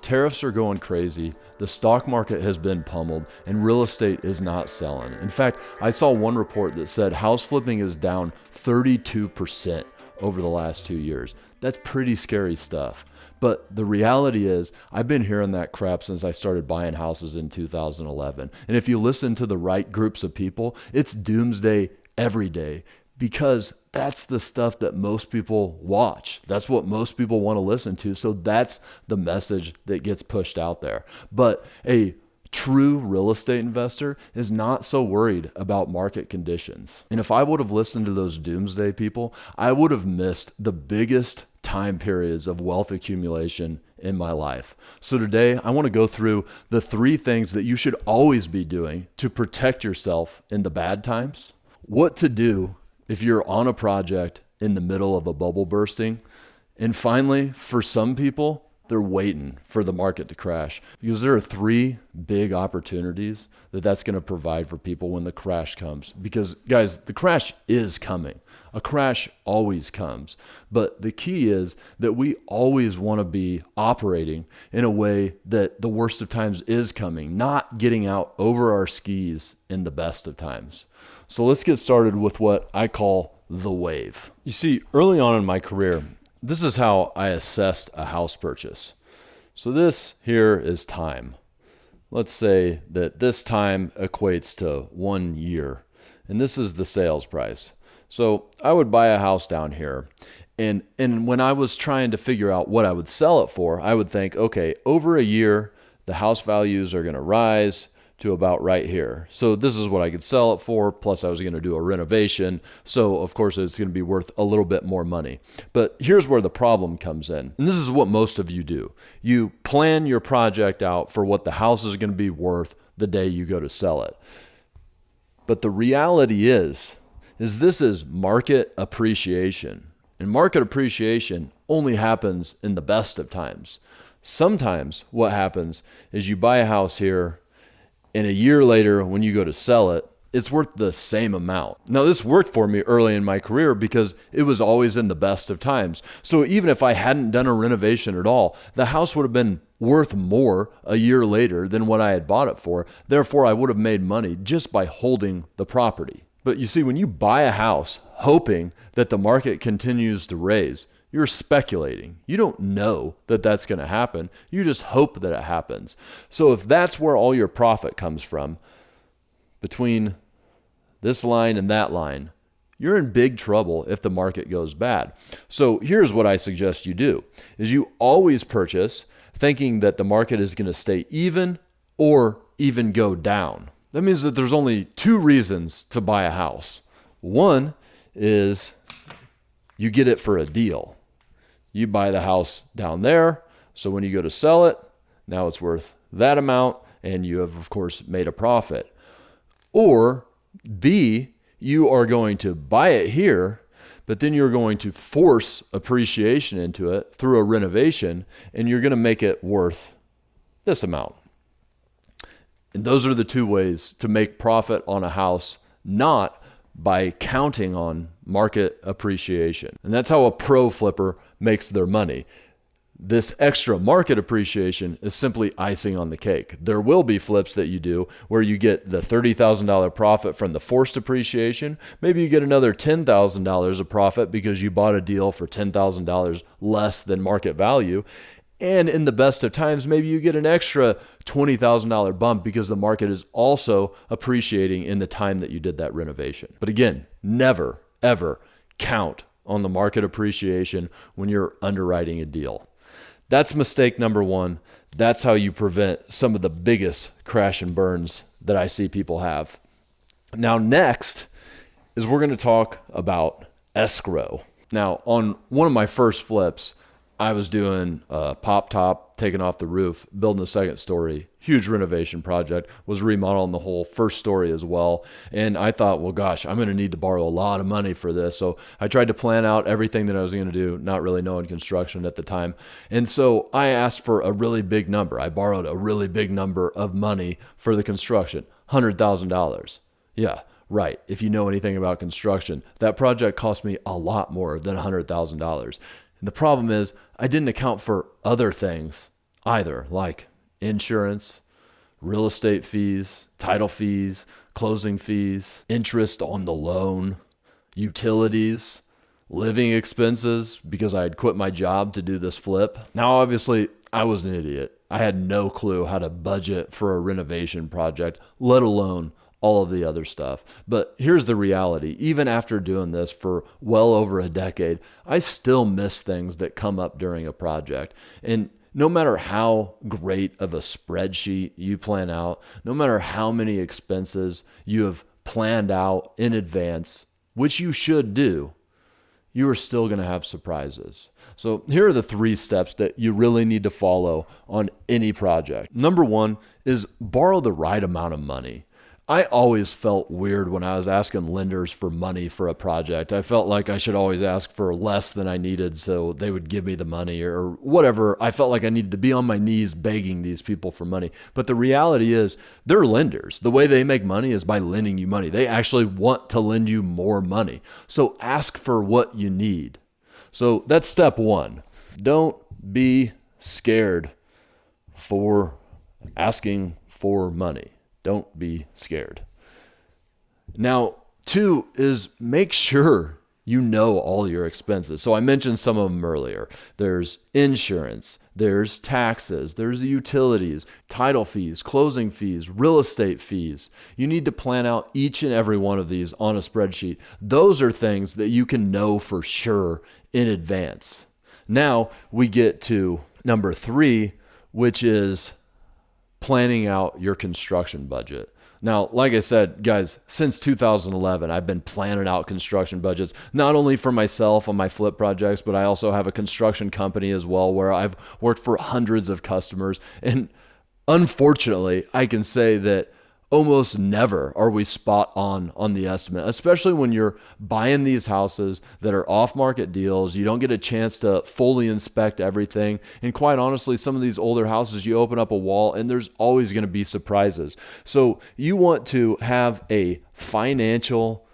Tariffs are going crazy, the stock market has been pummeled, and real estate is not selling. In fact, I saw one report that said house flipping is down 32% over the last 2 years. That's pretty scary stuff. But the reality is, I've been hearing that crap since I started buying houses in 2011. And if you listen to the right groups of people, it's doomsday every day, because that's the stuff that most people watch. That's what most people want to listen to. So that's the message that gets pushed out there. But a true real estate investor is not so worried about market conditions. And if I would have listened to those doomsday people, I would have missed the biggest time periods of wealth accumulation in my life. So today I want to go through the 3 things that you should always be doing to protect yourself in the bad times, what to do if you're on a project in the middle of a bubble bursting, and finally, for some people, they're waiting for the market to crash, because there are 3 big opportunities that's going to provide for people when the crash comes. Because guys, the crash is coming. A crash always comes. But the key is that we always want to be operating in a way that the worst of times is coming, not getting out over our skis in the best of times. So let's get started with what I call the wave. You see, early on in my career, this is how I assessed a house purchase. So this here is time. Let's say that this time equates to 1 year, and this is the sales price. So I would buy a house down here, and when I was trying to figure out what I would sell it for, I would think, okay, over a year, the house values are going to rise to about right here. So this is what I could sell it for, plus I was going to do a renovation. So of course it's going to be worth a little bit more money. But here's where the problem comes in. And this is what most of you do. You plan your project out for what the house is going to be worth the day you go to sell it. But the reality is this is market appreciation. And market appreciation only happens in the best of times. Sometimes what happens is you buy a house here, and a year later, when you go to sell it, it's worth the same amount. Now, this worked for me early in my career because it was always in the best of times. So even if I hadn't done a renovation at all, the house would have been worth more a year later than what I had bought it for. Therefore, I would have made money just by holding the property. But you see, when you buy a house hoping that the market continues to raise, you're speculating. You don't know that that's going to happen. You just hope that it happens. So if that's where all your profit comes from, between this line and that line, you're in big trouble if the market goes bad. So here's what I suggest you do, is you always purchase thinking that the market is going to stay even or even go down. That means that there's only 2 reasons to buy a house. One is you get it for a deal. You buy the house down there, so when you go to sell it, now it's worth that amount, and you have, of course, made a profit. Or B, you are going to buy it here, but then you're going to force appreciation into it through a renovation, and you're going to make it worth this amount. And those are the 2 ways to make profit on a house, not by counting on market appreciation. And that's how a pro flipper makes their money. This extra market appreciation is simply icing on the cake. There will be flips that you do where you get the $30,000 profit from the forced appreciation. Maybe you get another $10,000 of profit because you bought a deal for $10,000 less than market value. And in the best of times, maybe you get an extra $20,000 bump because the market is also appreciating in the time that you did that renovation. But again, never, ever count on the market appreciation when you're underwriting a deal. That's mistake number 1. That's how you prevent some of the biggest crash and burns that I see people have. Now, next is we're going to talk about escrow. Now, on one of my first flips, I was doing a pop top, taking off the roof, building the second story, huge renovation project, was remodeling the whole first story as well. And I thought, well, gosh, I'm going to need to borrow a lot of money for this. So I tried to plan out everything that I was going to do, not really knowing construction at the time. And so I asked for a really big number. I borrowed a really big number of money for the construction, $100,000. Yeah. Right. If you know anything about construction, that project cost me a lot more than $100,000. And the problem is I didn't account for other things either, like insurance, real estate fees, title fees, closing fees, interest on the loan, utilities, living expenses because I had quit my job to do this flip. Now, obviously, I was an idiot. I had no clue how to budget for a renovation project, let alone all of the other stuff. But here's the reality. Even after doing this for well over a decade, I still miss things that come up during a project. And no matter how great of a spreadsheet you plan out, no matter how many expenses you have planned out in advance, which you should do, you are still going to have surprises. So here are the 3 steps that you really need to follow on any project. Number 1 is borrow the right amount of money. I always felt weird when I was asking lenders for money for a project. I felt like I should always ask for less than I needed so they would give me the money or whatever. I felt like I needed to be on my knees begging these people for money. But the reality is they're lenders. The way they make money is by lending you money. They actually want to lend you more money. So ask for what you need. So that's step 1. Don't be scared for asking for money. Don't be scared. Now, 2 is make sure you know all your expenses. So I mentioned some of them earlier. There's insurance, there's taxes, there's utilities, title fees, closing fees, real estate fees. You need to plan out each and every one of these on a spreadsheet. Those are things that you can know for sure in advance. Now we get to number 3, which is planning out your construction budget. Now, like I said, guys, since 2011, I've been planning out construction budgets, not only for myself on my flip projects, but I also have a construction company as well where I've worked for hundreds of customers. And unfortunately, I can say that almost never are we spot on the estimate, especially when you're buying these houses that are off-market deals. You don't get a chance to fully inspect everything. And quite honestly, some of these older houses, you open up a wall and there's always going to be surprises. So you want to have a financial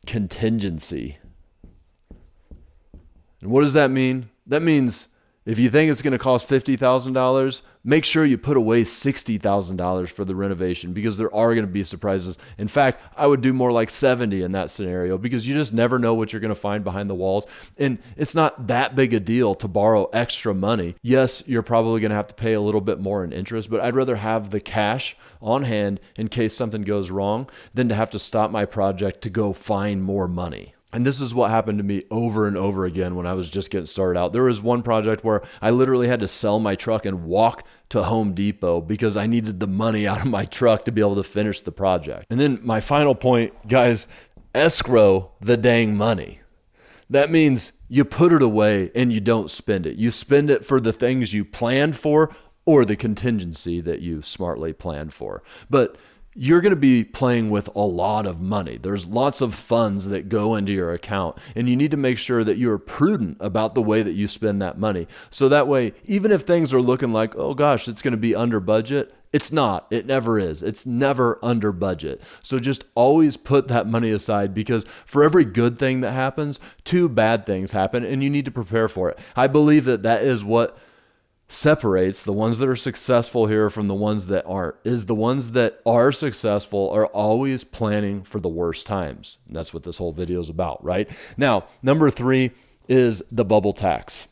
contingency. And what does that mean? That means if you think it's going to cost $50,000, make sure you put away $60,000 for the renovation because there are going to be surprises. In fact, I would do more like 70 in that scenario because you just never know what you're going to find behind the walls. And it's not that big a deal to borrow extra money. Yes, you're probably going to have to pay a little bit more in interest, but I'd rather have the cash on hand in case something goes wrong than to have to stop my project to go find more money. And this is what happened to me over and over again when I was just getting started out. There was one project where I literally had to sell my truck and walk to Home Depot because I needed the money out of my truck to be able to finish the project. And then my final point, guys, escrow the dang money. That means you put it away and you don't spend it. You spend it for the things you planned for or the contingency that you smartly planned for. But you're going to be playing with a lot of money. There's lots of funds that go into your account, and you need to make sure that you're prudent about the way that you spend that money. So that way, even if things are looking like, oh gosh, it's going to be under budget, it's not. It never is. It's never under budget. So just always put that money aside because for every good thing that happens, 2 bad things happen, and you need to prepare for it. I believe that that is what separates the ones that are successful here from the ones that aren't, is the ones that are successful are always planning for the worst times. And that's what this whole video is about, right? Now, number 3 is the bubble tax.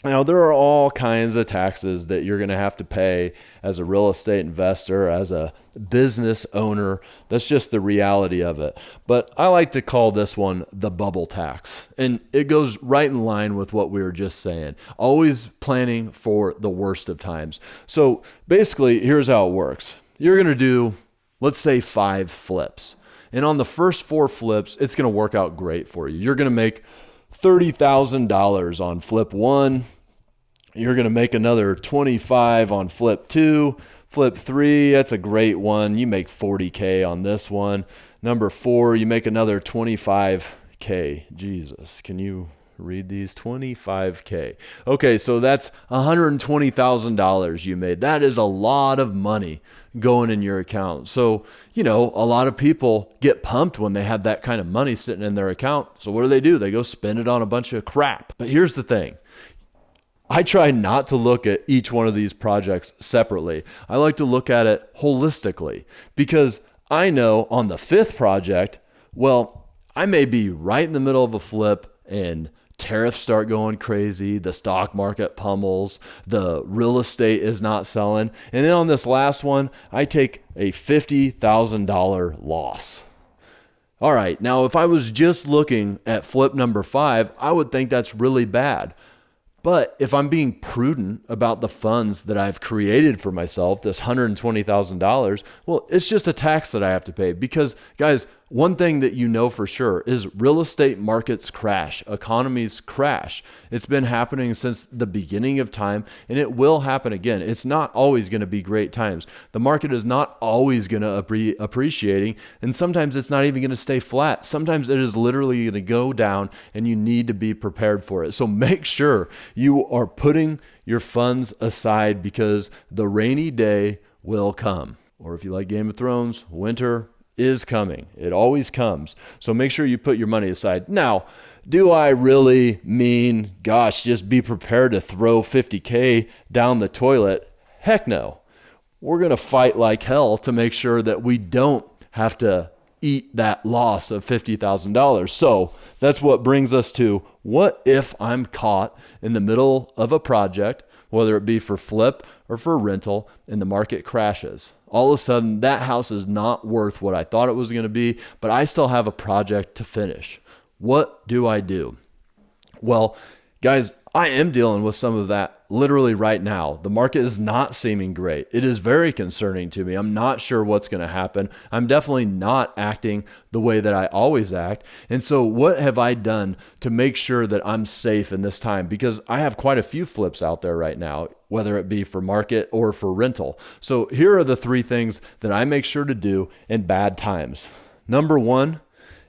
Now, there are all kinds of taxes that you're going to have to pay as a real estate investor, as a business owner. That's just the reality of it. But I like to call this one the bubble tax. And it goes right in line with what we were just saying. Always planning for the worst of times. So basically, here's how it works. You're going to do, let's say, 5 flips. And on the first 4 flips, it's going to work out great for you. You're going to make $30,000 on flip 1. You're going to make another 25 on flip 2. Flip 3, that's a great one. You make 40K on this one. Number 4, you make another 25K. Jesus, can you read these? 25K. Okay, so that's $120,000 you made. That is a lot of money going in your account. So, a lot of people get pumped when they have that kind of money sitting in their account. So what do? They go spend it on a bunch of crap. But here's the thing. I try not to look at each one of these projects separately. I like to look at it holistically because I know on the fifth project, well, I may be right in the middle of a flip and tariffs start going crazy. The stock market pummels. The real estate is not selling. And then on this last one, I take a $50,000 loss. All right, now if I was just looking at flip number 5, I would think that's really bad. But if I'm being prudent about the funds that I've created for myself, this $120,000, well, it's just a tax that I have to pay. Because, guys, one thing that you know for sure is real estate markets crash, economies crash. It's been happening since the beginning of time, and it will happen again. It's not always going to be great times. The market is not always going to be appreciating, and sometimes it's not even going to stay flat. Sometimes it is literally going to go down, and you need to be prepared for it. So make sure you are putting your funds aside because the rainy day will come. Or if you like Game of Thrones, winter is coming. It always comes. So make sure you put your money aside. Now, do I really mean, gosh, just be prepared to throw $50K down the toilet? Heck no. We're going to fight like hell to make sure that we don't have to eat that loss of $50,000. So that's what brings us to, what if I'm caught in the middle of a project, whether it be for flip or for rental, and the market crashes? All of a sudden, that house is not worth what I thought it was going to be, but I still have a project to finish. What do I do? Well, guys, I am dealing with some of that literally right now. The market is not seeming great. It is very concerning to me. I'm not sure what's going to happen. I'm definitely not acting the way that I always act. And so what have I done to make sure that I'm safe in this time? Because I have quite a few flips out there right now, whether it be for market or for rental. So here are the 3 things that I make sure to do in bad times. Number 1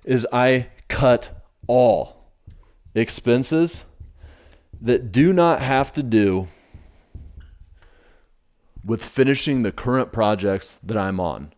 is I cut all expenses that do not have to do with finishing the current projects that I'm on.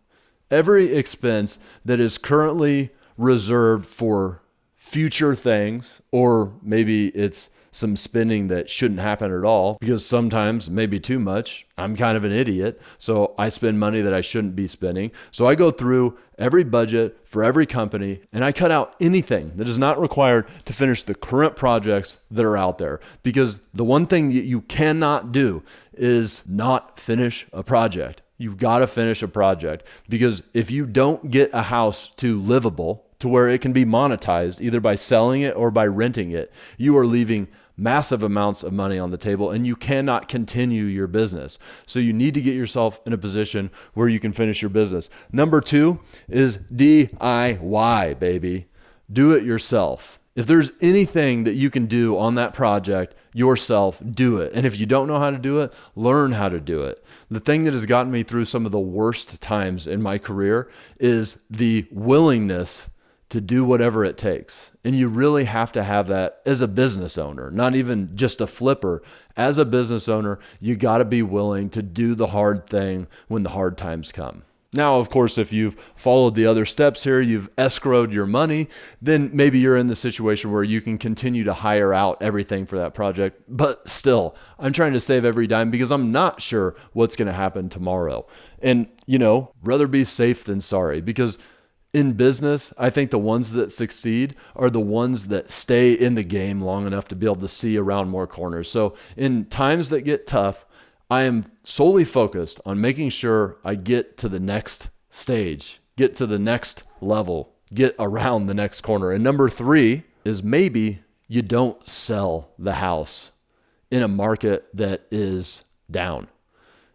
Every expense that is currently reserved for future things, or maybe it's some spending that shouldn't happen at all, because sometimes, maybe too much, I'm kind of an idiot, so I spend money that I shouldn't be spending. So I go through every budget for every company, and I cut out anything that is not required to finish the current projects that are out there. Because the one thing that you cannot do is not finish a project. You've got to finish a project, because if you don't get a house to livable, to where it can be monetized either by selling it or by renting it, you are leaving massive amounts of money on the table, and you cannot continue your business. So you need to get yourself in a position where you can finish your business. Number 2 is DIY, baby. Do it yourself. If there's anything that you can do on that project yourself, do it. And if you don't know how to do it, learn how to do it. The thing that has gotten me through some of the worst times in my career is the willingness to do whatever it takes. And you really have to have that as a business owner, not even just a flipper. As a business owner, you got to be willing to do the hard thing when the hard times come. Now, of course, if you've followed the other steps here, you've escrowed your money, then maybe you're in the situation where you can continue to hire out everything for that project. But still, I'm trying to save every dime because I'm not sure what's going to happen tomorrow. And, rather be safe than sorry, because in business, I think the ones that succeed are the ones that stay in the game long enough to be able to see around more corners. So in times that get tough, I am solely focused on making sure I get to the next stage, get to the next level, get around the next corner. And number 3 is maybe you don't sell the house in a market that is down.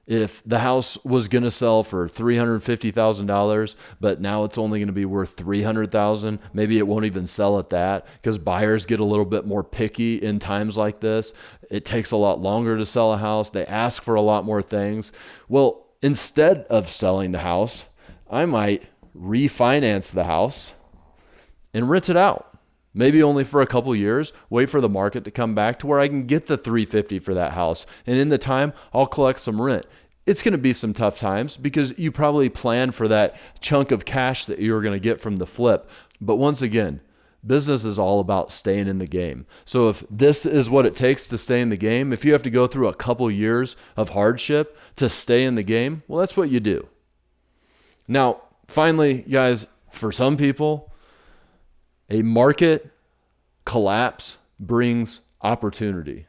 If the house was going to sell for $350,000, but now it's only going to be worth $300,000, maybe it won't even sell at that, because buyers get a little bit more picky in times like this. It takes a lot longer to sell a house. They ask for a lot more things. Well, instead of selling the house, I might refinance the house and rent it out. Maybe only for a couple years, wait for the market to come back to where I can get the $350,000 for that house. And in the time, I'll collect some rent. It's going to be some tough times because you probably plan for that chunk of cash that you're going to get from the flip. But once again, business is all about staying in the game. So if this is what it takes to stay in the game, if you have to go through a couple years of hardship to stay in the game, well, that's what you do. Now, finally, guys, for some people, a market collapse brings opportunity.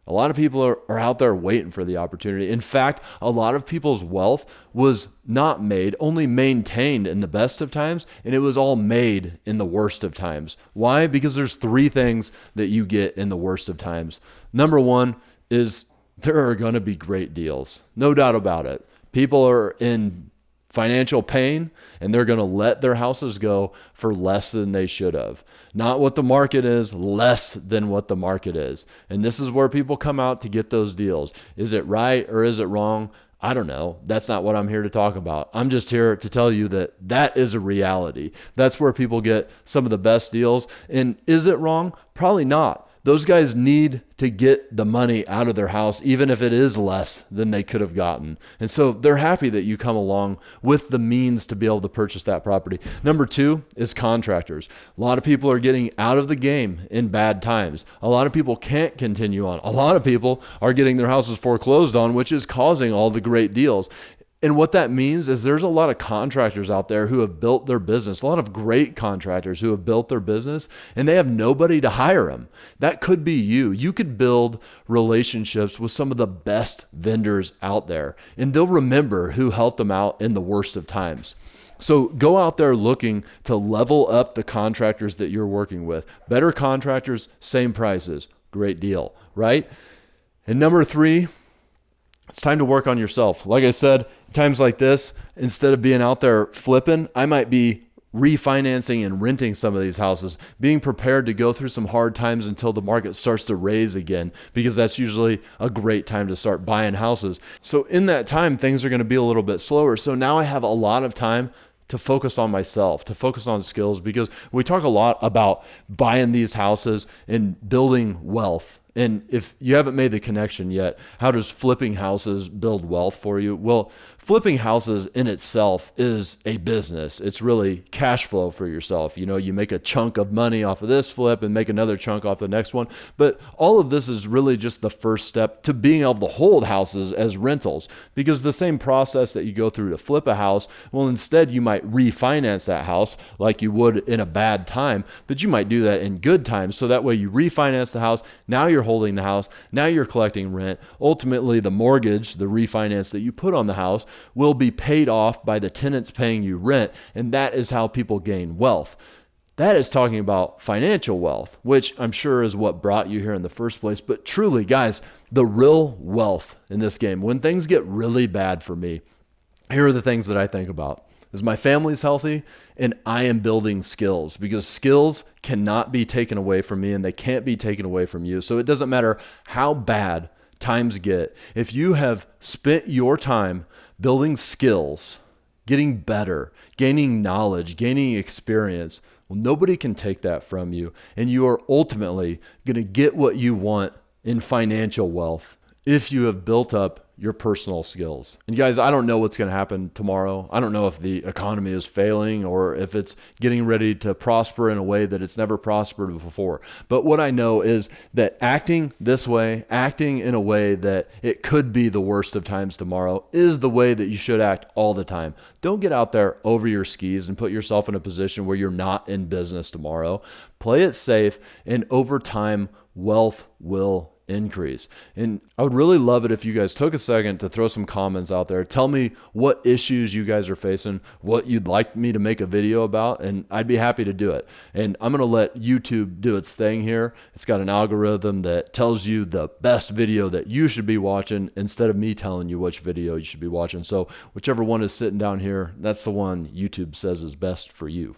A lot of people are out there waiting for the opportunity. In fact, a lot of people's wealth was not made, only maintained in the best of times, and it was all made in the worst of times. Why? Because there's three things that you get in the worst of times. Number one is there are going to be great deals. No doubt about it. People are in financial pain, and they're going to let their houses go for less than they should have. Not what the market is, less than what the market is. And this is where people come out to get those deals. Is it right or is it wrong? I don't know. That's not what I'm here to talk about. I'm just here to tell you that that is a reality. That's where people get some of the best deals. And is it wrong? Probably not. Those guys need to get the money out of their house, even if it is less than they could have gotten. And so they're happy that you come along with the means to be able to purchase that property. Number two is contractors. A lot of people are getting out of the game in bad times. A lot of people can't continue on. A lot of people are getting their houses foreclosed on, which is causing all the great deals. And what that means is there's a lot of contractors out there who have built their business, a lot of great contractors who have built their business, and they have nobody to hire them. That could be you. You could build relationships with some of the best vendors out there, and they'll remember who helped them out in the worst of times. So go out there looking to level up the contractors that you're working with. Better contractors, same prices. Great deal, right? And number three, it's time to work on yourself. Like I said, times like this, instead of being out there flipping, I might be refinancing and renting some of these houses, being prepared to go through some hard times until the market starts to raise again, because that's usually a great time to start buying houses. So in that time, things are going to be a little bit slower. So now I have a lot of time to focus on myself, to focus on skills, because we talk a lot about buying these houses and building wealth. And if you haven't made the connection yet, how does flipping houses build wealth for you? Well, flipping houses in itself is a business. It's really cash flow for yourself. You know, you make a chunk of money off of this flip and make another chunk off the next one. But all of this is really just the first step to being able to hold houses as rentals, because the same process that you go through to flip a house, well, instead you might refinance that house like you would in a bad time, but you might do that in good times. So that way you refinance the house. Now you're holding the house. Now you're collecting rent. Ultimately, the mortgage, the refinance that you put on the house, will be paid off by the tenants paying you rent. And that is how people gain wealth. That is talking about financial wealth, which I'm sure is what brought you here in the first place. But truly, guys, the real wealth in this game, when things get really bad for me, here are the things that I think about. Is my family's healthy, and I am building skills, because skills cannot be taken away from me and they can't be taken away from you. So it doesn't matter how bad times get. If you have spent your time building skills, getting better, gaining knowledge, gaining experience, well, nobody can take that from you. And you are ultimately going to get what you want in financial wealth if you have built up your personal skills. And guys, I don't know what's going to happen tomorrow. I don't know if the economy is failing or if it's getting ready to prosper in a way that it's never prospered before. But what I know is that acting this way, acting in a way that it could be the worst of times tomorrow, is the way that you should act all the time. Don't get out there over your skis and put yourself in a position where you're not in business tomorrow. Play it safe, and over time, wealth will increase. And I would really love it if you guys took a second to throw some comments out there. Tell me what issues you guys are facing, what you'd like me to make a video about, and I'd be happy to do it. And I'm going to let YouTube do its thing here. It's got an algorithm that tells you the best video that you should be watching instead of me telling you which video you should be watching. So whichever one is sitting down here, that's the one YouTube says is best for you.